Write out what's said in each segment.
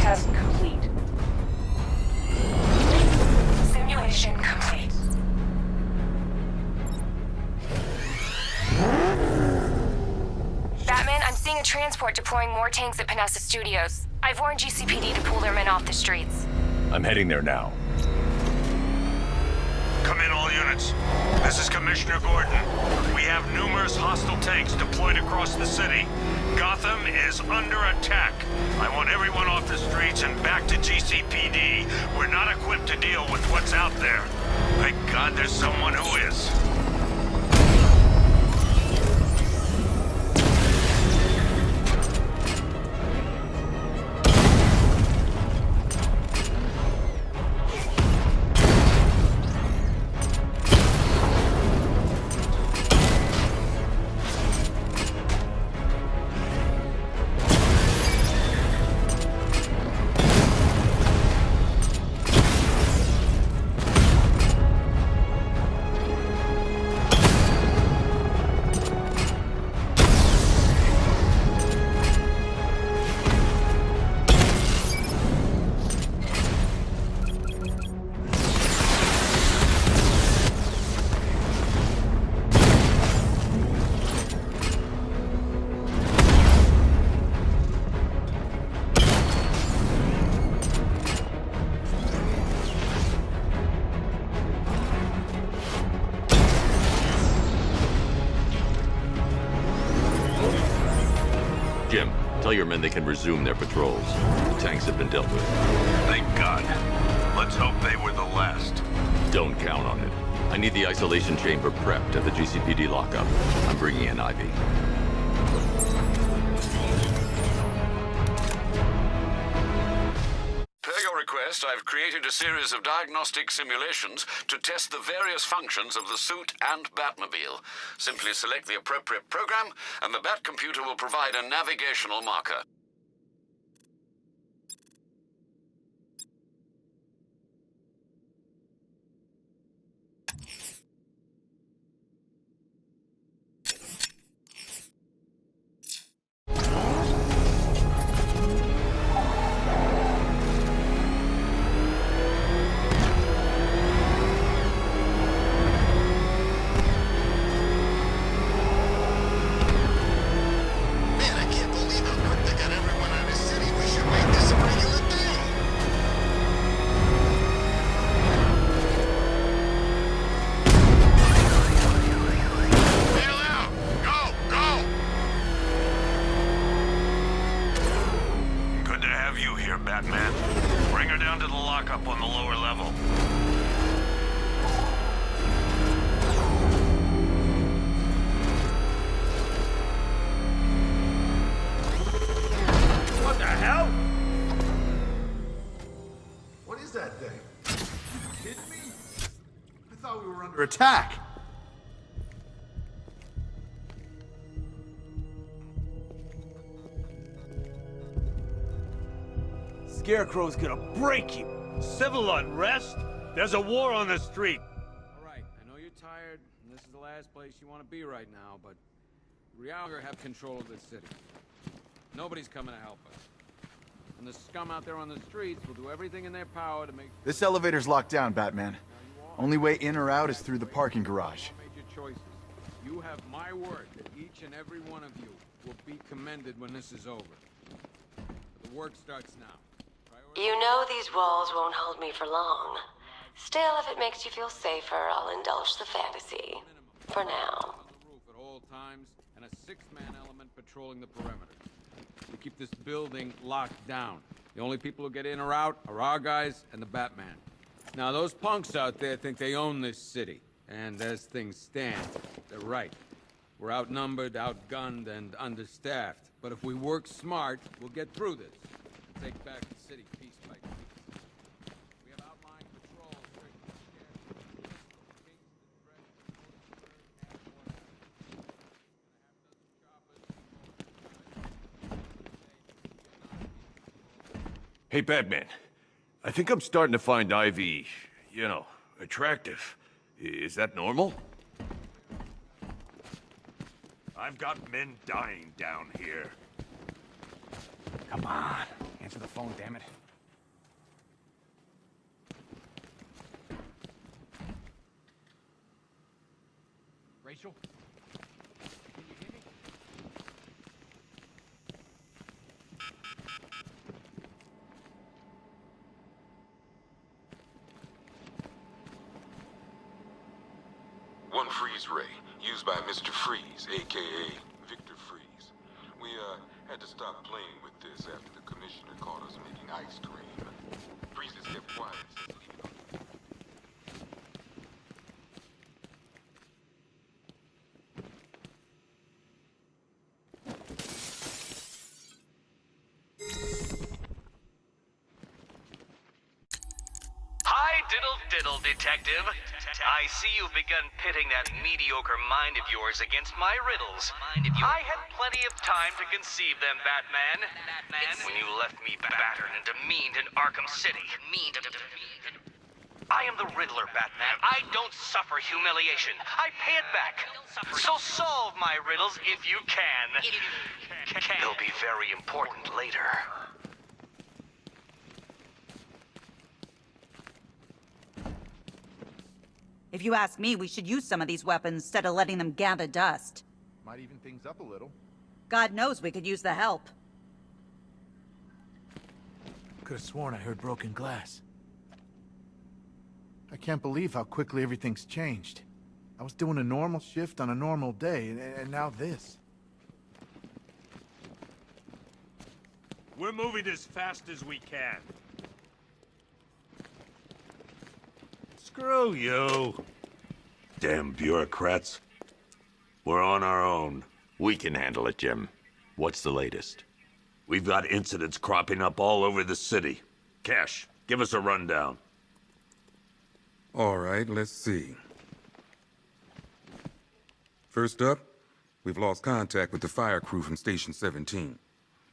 test complete. Simulation complete. Batman, I'm seeing a transport deploying more tanks at Panessa Studios. I've warned GCPD to pull their men off the streets. I'm heading there now. Come in, all units. This is Commissioner Gordon. We have numerous hostile tanks deployed across the city. Gotham is under attack. I want everyone off the streets and back to GCPD. We're not equipped to deal with what's out there. Thank God there's someone who is. Jim, tell your men they can resume their patrols. The tanks have been dealt with. Thank God. Let's hope they were the last. Don't count on it. I need the isolation chamber prepped at the GCPD lockup. I'm bringing in Ivy. Per your request, I've created a series of diagnostic simulations to test the various functions of the suit and Batmobile. Simply select the appropriate program, and the Bat computer will provide a navigational marker. Batman. Bring her down to the lockup on the lower level. What the hell? What is that thing? Are you kidding me? I thought we were under attack. Scarecrow's gonna break you! Civil unrest? There's a war on the street. All right, I know you're tired, and this is the last place you want to be right now, but reality have control of this city. Nobody's coming to help us. And the scum out there on the streets will do everything in their power to make... This elevator's locked down, Batman. Only way in or out is through the parking garage. Made your choices. You have my word that each and every one of you will be commended when this is over. But the work starts now. You know these walls won't hold me for long. Still, if it makes you feel safer, I'll indulge the fantasy. For now. On the roof at all times, and a six-man element patrolling the perimeter. We keep this building locked down. The only people who get in or out are our guys and the Batman. Now, those punks out there think they own this city. And as things stand, they're right. We're outnumbered, outgunned, and understaffed. But if we work smart, we'll get through this. And take back the city piece by piece. We have outlined patrols Hey, Batman. I think I'm starting to find Ivy, you know, attractive. Is that normal? I've got men dying down here. Come on. Answer the phone, damn it. Rachel? Can you hear me? One freeze ray, used by Mr. Freeze, a.k.a. Victor Freeze. We, had to stop playing with this after the commissioner caught us making ice cream. Freeze has kept quiet since leaving. Hi, diddle, detective. I see you've begun pitting that mediocre mind of yours against my riddles. I had plenty of time to conceive them, Batman. When you left me battered and demeaned in Arkham City. I am the Riddler, Batman. I don't suffer humiliation. I pay it back. So solve my riddles if you can. They'll be very important later. If you ask me, we should use some of these weapons instead of letting them gather dust. Might even things up a little. God knows we could use the help. Could have sworn I heard broken glass. I can't believe how quickly everything's changed. I was doing a normal shift on a normal day, and now this. We're moving as fast as we can. Screw you. Damn bureaucrats. We're on our own. We can handle it, Jim. What's the latest? We've got incidents cropping up all over the city. Cash, give us a rundown. All right, let's see. First up, we've lost contact with the fire crew from Station 17.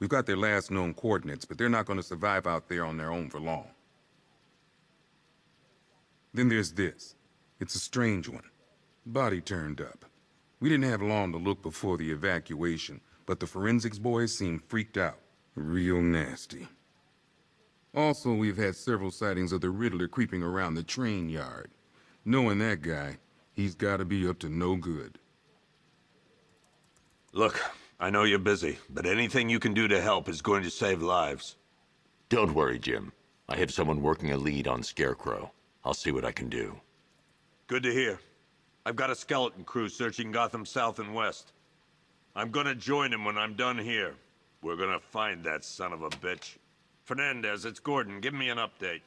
We've got their last known coordinates, but they're not going to survive out there on their own for long. Then there's this. It's a strange one. Body turned up. We didn't have long to look before the evacuation, but the forensics boys seemed freaked out. Real nasty. Also, we've had several sightings of the Riddler creeping around the train yard. Knowing that guy, he's got to be up to no good. Look, I know you're busy, but anything you can do to help is going to save lives. Don't worry, Jim. I have someone working a lead on Scarecrow. I'll see what I can do. Good to hear. I've got a skeleton crew searching Gotham South and West. I'm gonna join him when I'm done here. We're gonna find that son of a bitch. Fernandez, it's Gordon. Give me an update.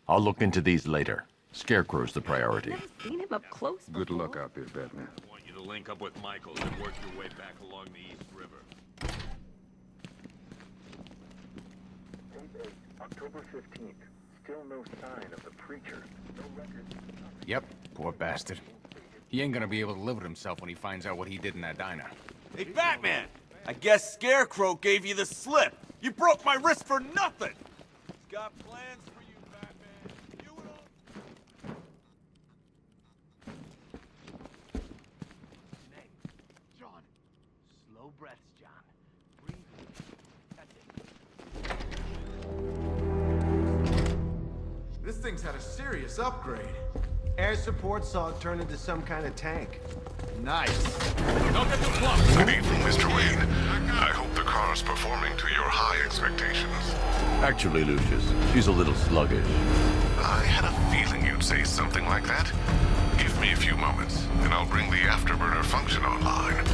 I'll look into these later. Scarecrow's the priority. Seen him up close. Good luck out there, Batman. I want you to link up with Michaels and work your way back along the East River. October 15th. Still no sign of the preacher. No record. Yep, poor bastard. He ain't gonna be able to live with himself when he finds out what he did in that diner. Hey, Batman! I guess Scarecrow gave you the slip. You broke my wrist for nothing! He's got plans for you, Batman. You and all... John. Slow breaths, John. Breathe. That's it. This thing's had a serious upgrade. Air support saw it turn into some kind of tank. Nice. Don't get too close! Good evening, Mr. Wayne. I hope the car's performing to your high expectations. Actually, Lucius, she's a little sluggish. I had a feeling you'd say something like that. Give me a few moments, and I'll bring the afterburner function online.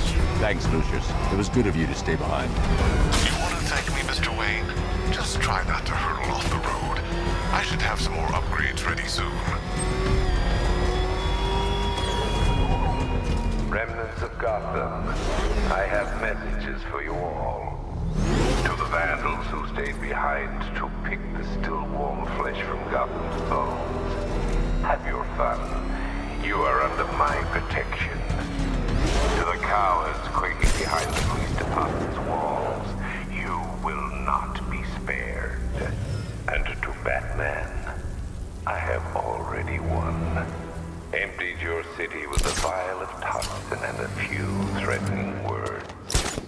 Thanks, Lucius. It was good of you to stay behind. You want to thank me, Mr. Wayne? Just try not to hurtle off the road. I should have some more upgrades ready soon. Remnants of Gotham, I have messages for you all. To the vandals who stayed behind to pick the still warm flesh from Gotham's bones, have your fun. You are under my protection. To the cowards quaking behind the police department's walls, you will not be spared. And to Batman, I have already won. Emptied your city with a vial of toxin and a few threatening words.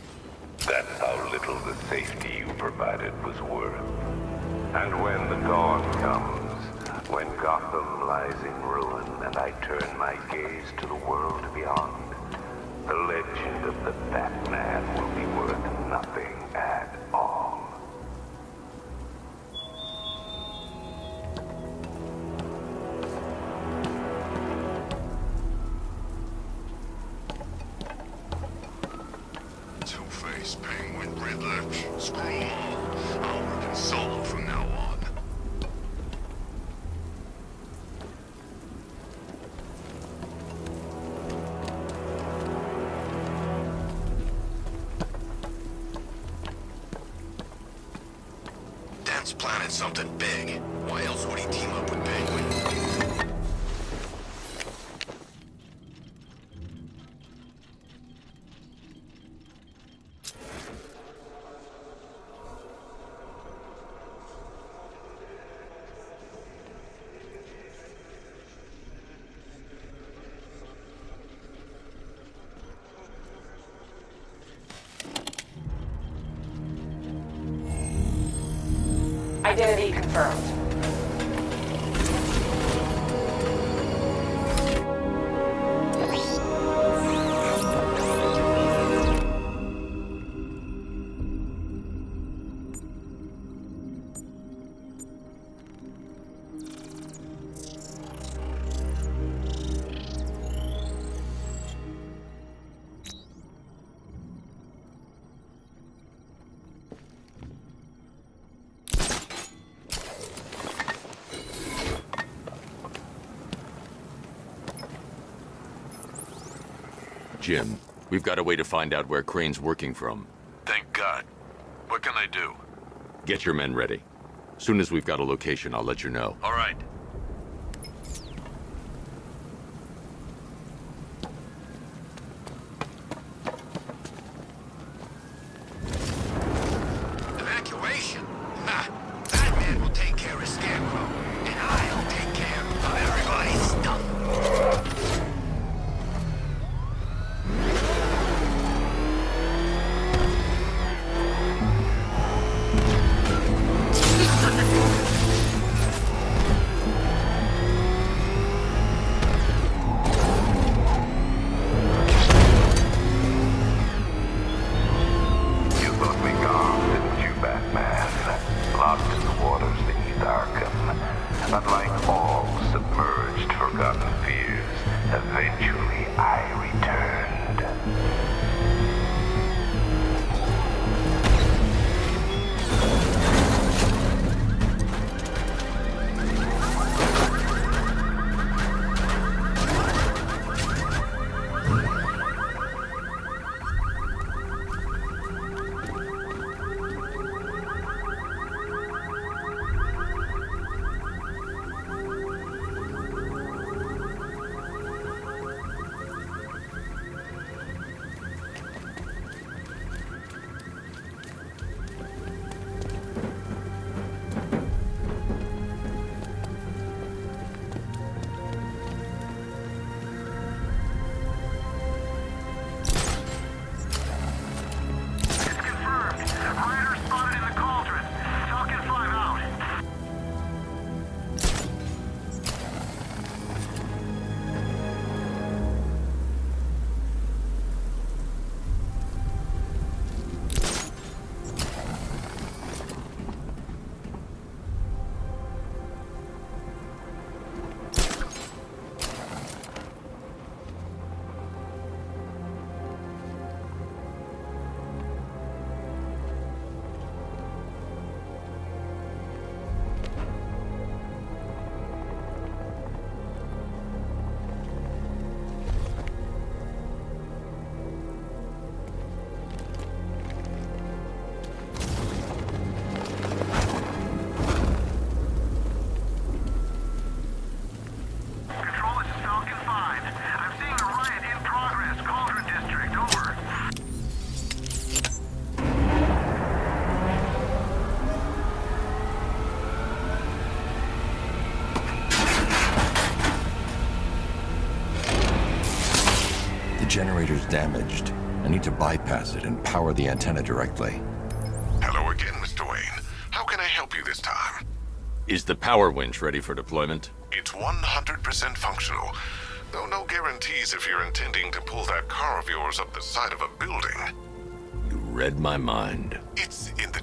That's how little the safety you provided was worth. And when the dawn comes, when Gotham lies in ruin and I turn my gaze to the world beyond, the legend of the Batman will be worth nothing at all. Two-Face, Penguin, Riddler, screw 'em all. I'll work in solo from now on. Dan's planning something big. Why else would he team up with Penguin? Identity confirmed. Jim, we've got a way to find out where Crane's working from. Thank God. What can I do? Get your men ready. Soon as we've got a location, I'll let you know. All right. Evacuation? Ha! Batman will take care of Scarecrow, and I'll take care of everybody's stuff. generator's damaged. I need to bypass it and power the antenna directly. Hello again, Mr. Wayne. How can I help you this time? Is the power winch ready for deployment? It's 100% functional, though no guarantees if you're intending to pull that car of yours up the side of a building. You read my mind. It's in the...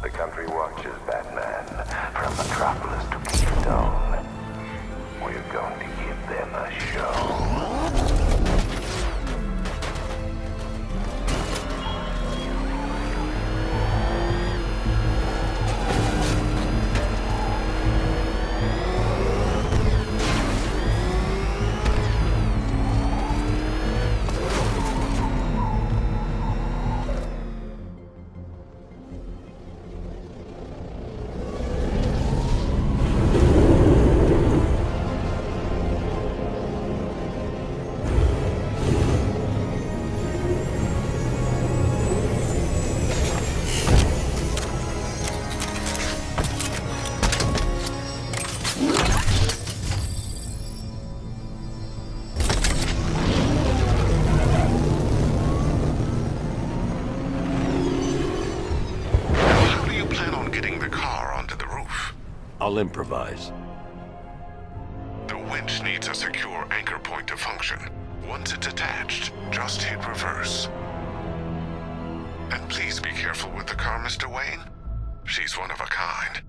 The country watches, Batman. From Metropolis to Keystone. We're going to give them a show. I'll improvise. The winch needs a secure anchor point to function. Once it's attached, just hit reverse. And please be careful with the car, Mr. Wayne. She's one of a kind.